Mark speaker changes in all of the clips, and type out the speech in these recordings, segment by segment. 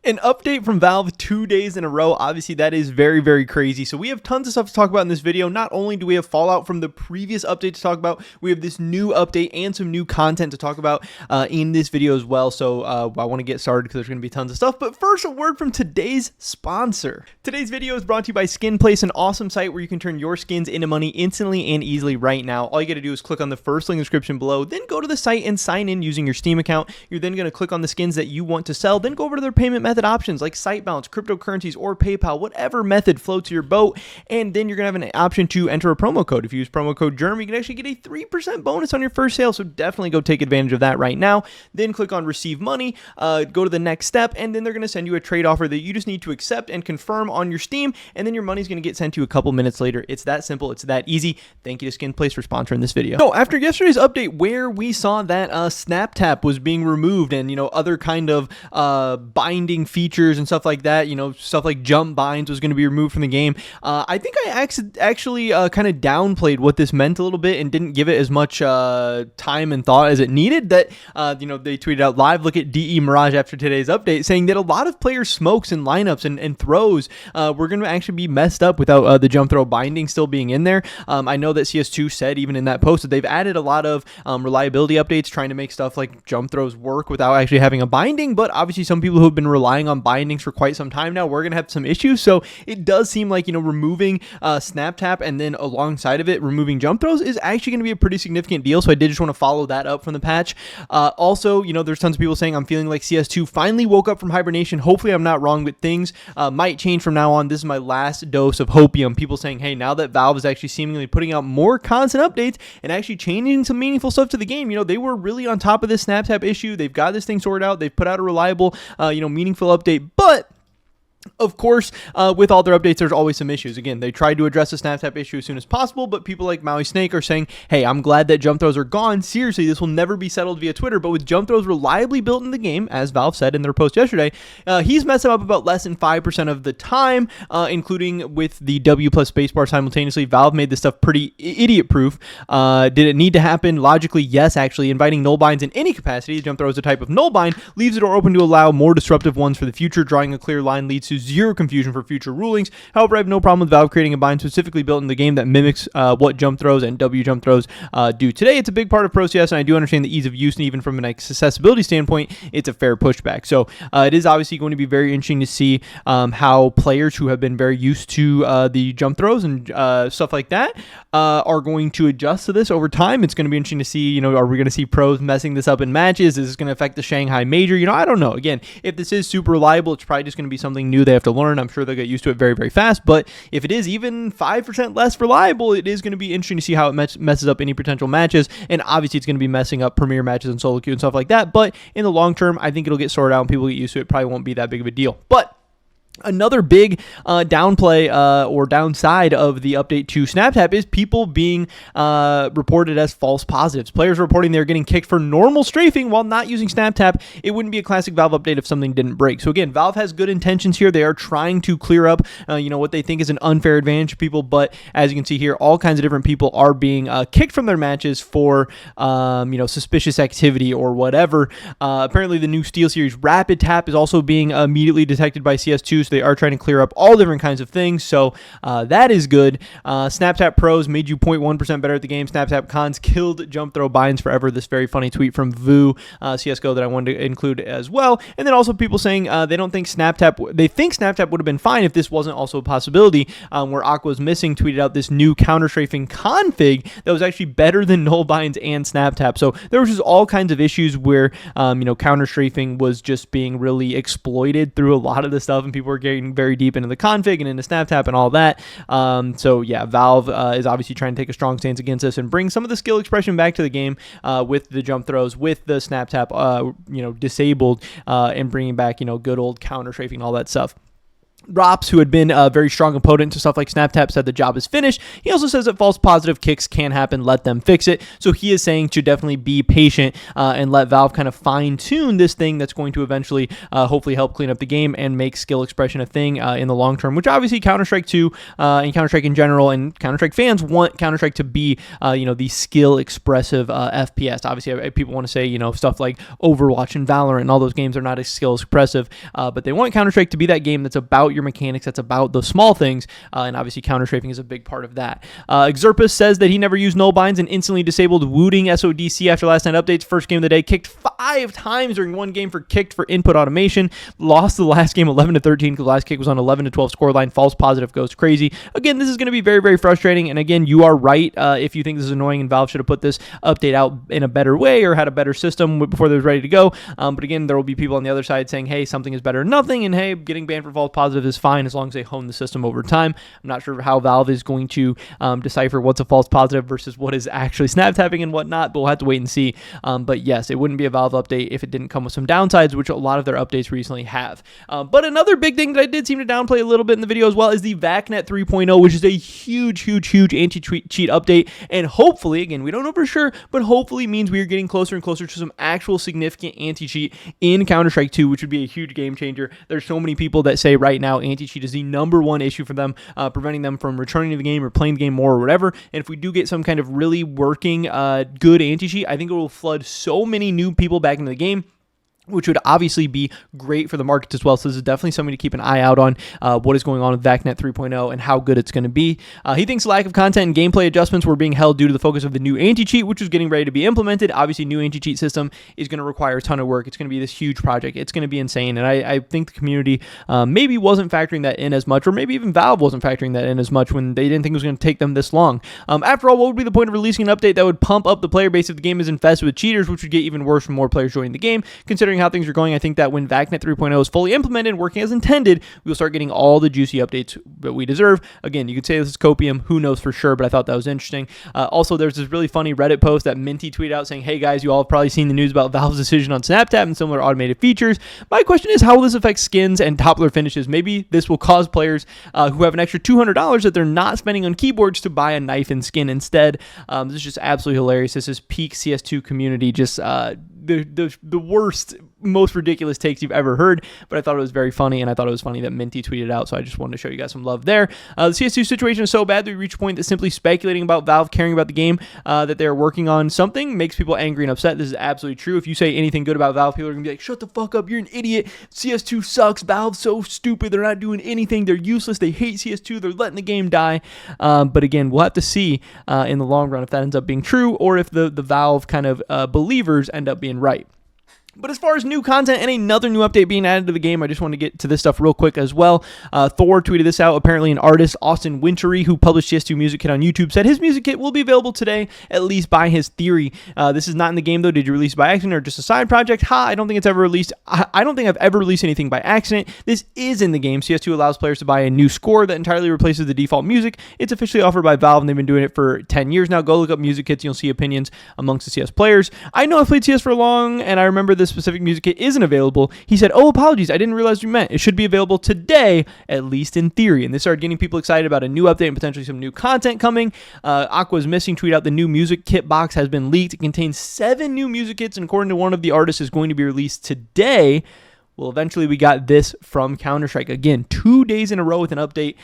Speaker 1: An update from Valve 2 days in a row. Obviously, that is very, very crazy. So we have tons of stuff to talk about in this video. Not only do we have fallout from the previous update to talk about, we have this new update and some new content to talk about in this video as well. So I want to get started because there's going to be tons of stuff. But first, a word from today's sponsor. Today's video is brought to you by SkinPlace, an awesome site where you can turn your skins into money instantly and easily right now. All you got to do is click on the first link in the description below, then go to the site and sign in using your Steam account. You're then going to click on the skins that you want to sell, then go over to their payment method options like site balance, cryptocurrencies, or PayPal, whatever method floats your boat. And then you're going to have an option to enter a promo code. If you use promo code Jeremy, you can actually get a 3% bonus on your first sale. So definitely go take advantage of that right now. Then click on receive money, go to the next step, and then they're going to send you a trade offer that you just need to accept and confirm on your Steam. And then your money's going to get sent to you a couple minutes later. It's that simple. It's that easy. Thank you to SkinPlace for sponsoring this video. So after yesterday's update where we saw that SnapTap was being removed and, other kind of binding features and stuff like that, stuff like jump binds was going to be removed from the game. I think I actually kind of downplayed what this meant a little bit and didn't give it as much time and thought as it needed. That, they tweeted out live, look at DE Mirage after today's update, saying that a lot of players' smokes and lineups and throws were going to actually be messed up without the jump throw binding still being in there. I know that CS2 said even in that post that they've added a lot of reliability updates trying to make stuff like jump throws work without actually having a binding, but obviously some people who have been relying on bindings for quite some time now, we're going to have some issues. So it does seem like, removing SnapTap and then alongside of it, removing jump throws is actually going to be a pretty significant deal. So I did just want to follow that up from the patch. Also, there's tons of people saying I'm feeling like CS2 finally woke up from hibernation. Hopefully I'm not wrong, but things might change from now on. This is my last dose of hopium. People saying, hey, now that Valve is actually seemingly putting out more constant updates and actually changing some meaningful stuff to the game, they were really on top of this SnapTap issue. They've got this thing sorted out. They've put out a reliable, meaningful update, but of course, with all their updates, there's always some issues. Again, they tried to address the SnapTap issue as soon as possible, but people like Maui Snake are saying, hey, I'm glad that jump throws are gone. Seriously, this will never be settled via Twitter, but with jump throws reliably built in the game, as Valve said in their post yesterday, he's messed them up about less than 5% of the time, including with the W plus spacebar simultaneously. Valve made this stuff pretty idiot-proof. Did it need to happen? Logically, yes, actually. Inviting null binds in any capacity, jump throw is a type of null bind, leaves the door open to allow more disruptive ones for the future. Drawing a clear line leads to zero confusion for future rulings. However, I have no problem with Valve creating a bind specifically built in the game that mimics what jump throws and W jump throws do today. It's a big part of Pro CS, and I do understand the ease of use, and even from an accessibility standpoint, it's a fair pushback. So it is obviously going to be very interesting to see how players who have been very used to the jump throws and stuff like that are going to adjust to this over time. It's going to be interesting to see, are we going to see pros messing this up in matches? Is this going to affect the Shanghai Major? I don't know. Again, if this is super reliable, it's probably just going to be something new they have to learn. I'm sure they'll get used to it very, very fast. But if it is even 5% less reliable, it is going to be interesting to see how it messes up any potential matches. And obviously, it's going to be messing up premier matches and solo queue and stuff like that. But in the long term, I think it'll get sorted out and people get used to it. Probably won't be that big of a deal. But another big downplay or downside of the update to SnapTap is people being reported as false positives. Players reporting they're getting kicked for normal strafing while not using SnapTap. It wouldn't be a classic Valve update if something didn't break. So again, Valve has good intentions here. They are trying to clear up what they think is an unfair advantage to people, but as you can see here, all kinds of different people are being kicked from their matches for suspicious activity or whatever. Apparently the new Steel Series Rapid Tap is also being immediately detected by CS2. They are trying to clear up all different kinds of things, so that is good. SnapTap Pros made you 0.1% better at the game. SnapTap Cons killed jump throw binds forever. This very funny tweet from Vu CSGO that I wanted to include as well. And then also people saying they think SnapTap would have been fine if this wasn't also a possibility, where Aqua's Missing tweeted out this new counter-strafing config that was actually better than null binds and SnapTap. So there was just all kinds of issues where counter-strafing was just being really exploited through a lot of the stuff, and people were getting very deep into the config and into SnapTap and all that. So yeah, Valve is obviously trying to take a strong stance against this and bring some of the skill expression back to the game with the jump throws, with the SnapTap disabled, and bringing back good old counter strafing and all that stuff. Drops, who had been a very strong opponent to stuff like SnapTap, said the job is finished. He also says that false positive kicks can happen, let them fix it. So he is saying to definitely be patient and let Valve kind of fine-tune this thing that's going to eventually hopefully help clean up the game and make skill expression a thing in the long term, which obviously Counter-Strike 2 and Counter-Strike in general and Counter-Strike fans want Counter-Strike to be, the skill expressive FPS. Obviously, people want to say, stuff like Overwatch and Valorant and all those games are not as skill expressive, but they want Counter-Strike to be that game that's about your mechanics, that's about those small things, and obviously counter-strafing is a big part of that. Xerpus says that he never used null binds and instantly disabled Wooting SODC after last night updates. First game of the day, kicked 5 times during one game for kicked for input automation. Lost the last game 11-13 because the last kick was on 11-12 scoreline. False positive goes crazy. Again, this is going to be very, very frustrating, and again, you are right if you think this is annoying and Valve should have put this update out in a better way or had a better system before they was ready to go. But again, there will be people on the other side saying, hey, something is better than nothing, and hey, getting banned for false positive is fine as long as they hone the system over time. I'm not sure how Valve is going to decipher what's a false positive versus what is actually snap tapping and whatnot, but we'll have to wait and see. But yes, it wouldn't be a Valve update if it didn't come with some downsides, which a lot of their updates recently have. But another big thing that I did seem to downplay a little bit in the video as well is the VACnet 3.0, which is a huge anti-cheat update, and hopefully, again, we don't know for sure, but hopefully means we are getting closer and closer to some actual significant anti-cheat in Counter-Strike 2, which would be a huge game changer. There's so many people that say right now anti-cheat is the number one issue for them, preventing them from returning to the game or playing the game more or whatever. And if we do get some kind of really working good anti-cheat, I think it will flood so many new people back into the game, which would obviously be great for the market as well. So this is definitely something to keep an eye out on, what is going on with VACnet 3.0 and how good it's going to be. He thinks lack of content and gameplay adjustments were being held due to the focus of the new anti-cheat, which was getting ready to be implemented. Obviously, new anti-cheat system is going to require a ton of work. It's going to be this huge project. It's going to be insane. And I think the community maybe wasn't factoring that in as much, or maybe even Valve wasn't factoring that in as much when they didn't think it was going to take them this long. After all, what would be the point of releasing an update that would pump up the player base if the game is infested with cheaters, which would get even worse when more players joining the game? Considering how things are going, I think that when VACnet 3.0 is fully implemented and working as intended, we will start getting all the juicy updates that we deserve. Again, you could say this is copium, who knows for sure, but I thought that was interesting. Also, there's this really funny Reddit post that Minty tweeted out saying, hey guys, you all have probably seen the news about Valve's decision on SnapTap and similar automated features. My question is, how will this affect skins and top layer finishes? Maybe this will cause players who have an extra $200 that they're not spending on keyboards to buy a knife and skin instead. This is just absolutely hilarious. This is peak CS2 community, just the worst, most ridiculous takes you've ever heard, but I thought it was very funny, and I thought it was funny that Minty tweeted out, so I just wanted to show you guys some love there. The CS2 situation is so bad that we reach a point that simply speculating about Valve caring about the game that they're working on something makes people angry and upset. This is absolutely true. If you say anything good about Valve, people are going to be like, shut the fuck up, you're an idiot, CS2 sucks, Valve's so stupid, they're not doing anything, they're useless, they hate CS2, they're letting the game die. But again, we'll have to see in the long run if that ends up being true, or if the Valve kind of believers end up being right. But as far as new content and another new update being added to the game, I just want to get to this stuff real quick as well. Thor tweeted this out. Apparently an artist, Austin Wintory, who published CS2 Music Kit on YouTube, said his music kit will be available today, at least by his theory. This is not in the game, though. Did you release it by accident or just a side project? I don't think it's ever released. I don't think I've ever released anything by accident. This is in the game. CS2 allows players to buy a new score that entirely replaces the default music. It's officially offered by Valve, and they've been doing it for 10 years now. Go look up music kits. You'll see opinions amongst the CS players. I know I've played CS for long, and I remember this specific music kit isn't available. He said, oh, apologies, I didn't realize what you meant. It should be available today, at least in theory. And this started getting people excited about a new update and potentially some new content coming. Aqua's Missing tweet out the new music kit box has been leaked. It contains 7 new music kits, and according to one of the artists, is going to be released today. Well, eventually we got this from Counter-Strike. Again, 2 days in a row with an update.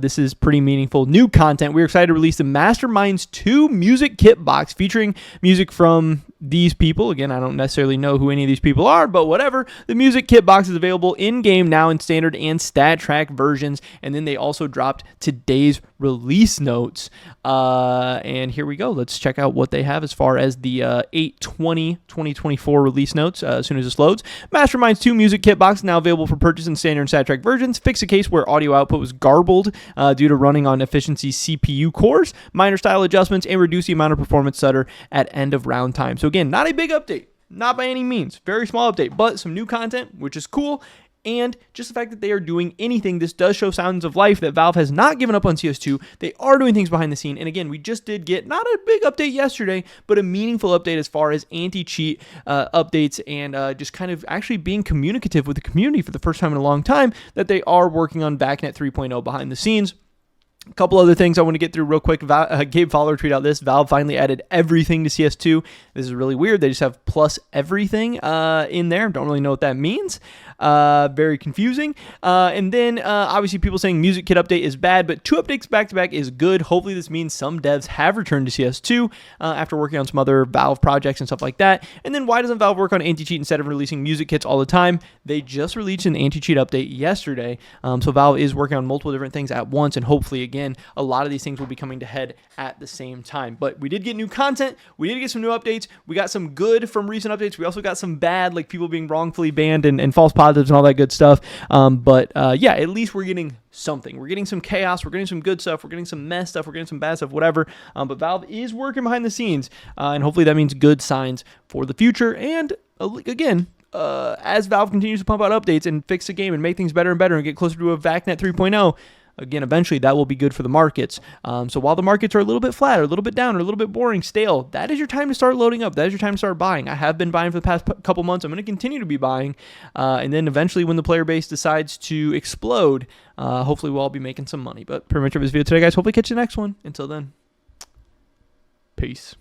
Speaker 1: This is pretty meaningful. New content. We're excited to release the Masterminds 2 music kit box featuring music from these people. Again, I don't necessarily know who any of these people are, but whatever. The music kit box is available in-game now in standard and stat track versions, and then they also dropped today's release notes. And here we go. Let's check out what they have as far as the 8/20/2024 release notes as soon as this loads. Masterminds 2 music kit box now available for purchase in standard and stat track versions. Fix a case where audio output was garbled due to running on efficiency CPU cores, minor style adjustments, and reduce the amount of performance stutter at end of round time. So again, not a big update, not by any means, very small update, but some new content, which is cool. And just the fact that they are doing anything, this does show signs of life that Valve has not given up on CS2. They are doing things behind the scene. And again, we just did get not a big update yesterday, but a meaningful update as far as anti-cheat updates and just kind of actually being communicative with the community for the first time in a long time, that they are working on BACnet 3.0 behind the scenes. A couple other things I want to get through real quick. Gabe Fowler tweeted out this. Valve finally added everything to CS2. This is really weird. They just have plus everything in there. Don't really know what that means. Very confusing. And then obviously people saying music kit update is bad, but 2 updates back-to-back is good. Hopefully this means some devs have returned to CS2 after working on some other Valve projects and stuff like that. And then why doesn't Valve work on anti-cheat instead of releasing music kits all the time? They just released an anti-cheat update yesterday. So Valve is working on multiple different things at once, and hopefully, again, a lot of these things will be coming to head at the same time. But we did get new content. We did get some new updates. We got some good from recent updates. We also got some bad, like people being wrongfully banned and false positives and all that good stuff. Yeah, at least we're getting something. We're getting some chaos. We're getting some good stuff. We're getting some mess stuff. We're getting some bad stuff, whatever. But Valve is working behind the scenes, and hopefully that means good signs for the future. And again, as Valve continues to pump out updates and fix the game and make things better and better and get closer to a BACnet 3.0, again, eventually that will be good for the markets. So while the markets are a little bit flat or a little bit down or a little bit boring, stale, that is your time to start loading up. That is your time to start buying. I have been buying for the past couple months. I'm going to continue to be buying. And then eventually when the player base decides to explode, hopefully we'll all be making some money. But pretty much of this video today, guys. Hopefully catch you next one. Until then, peace.